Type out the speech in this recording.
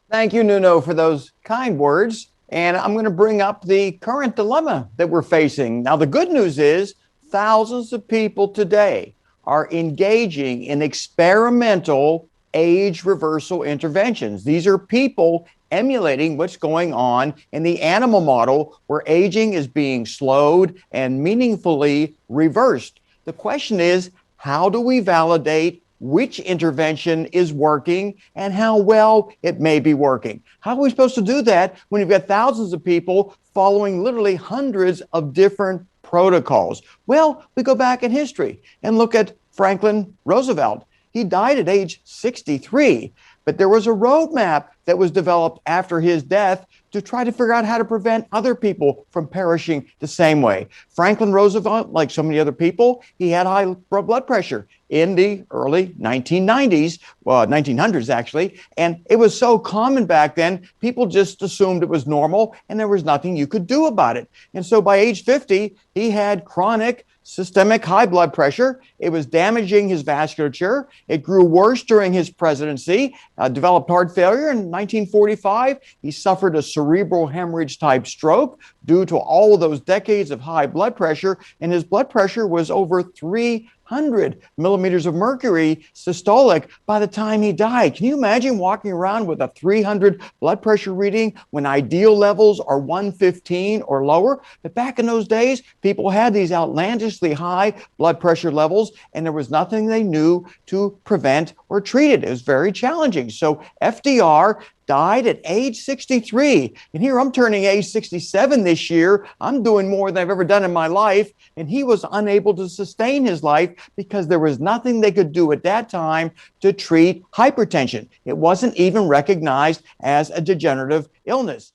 Thank you, Nuno, for those kind words. And I'm going to bring up the current dilemma that we're facing. Now, the good news is thousands of people today are engaging in experimental age reversal interventions. These are people emulating what's going on in the animal model where aging is being slowed and meaningfully reversed. The question is, how do we validate which intervention is working and how well it may be working? How are we supposed to do that when you've got thousands of people following literally hundreds of different protocols? Well, we go back in history and look at Franklin Roosevelt. He died at age 63, but there was a roadmap that was developed after his death to try to figure out how to prevent other people from perishing the same way. Franklin Roosevelt, like so many other people, he had high blood pressure in the early 1990s, well, 1900s actually, and it was so common back then, people just assumed it was normal and there was nothing you could do about it. And so by age 50, he had chronic systemic high blood pressure. It was damaging his vasculature. It grew worse during his presidency, developed heart failure in 1945. He suffered a cerebral hemorrhage type stroke due to all of those decades of high blood pressure. And his blood pressure was over 300 millimeters of mercury systolic by the time he died. Can you imagine walking around with a 300 blood pressure reading when ideal levels are 115 or lower? But back in those days, people had these outlandishly high blood pressure levels, and there was nothing they knew to prevent or treat it. It was very challenging. So FDR died at age 63. And here I'm turning age 67 this year. I'm doing more than I've ever done in my life. And he was unable to sustain his life because there was nothing they could do at that time to treat hypertension. It wasn't even recognized as a degenerative illness.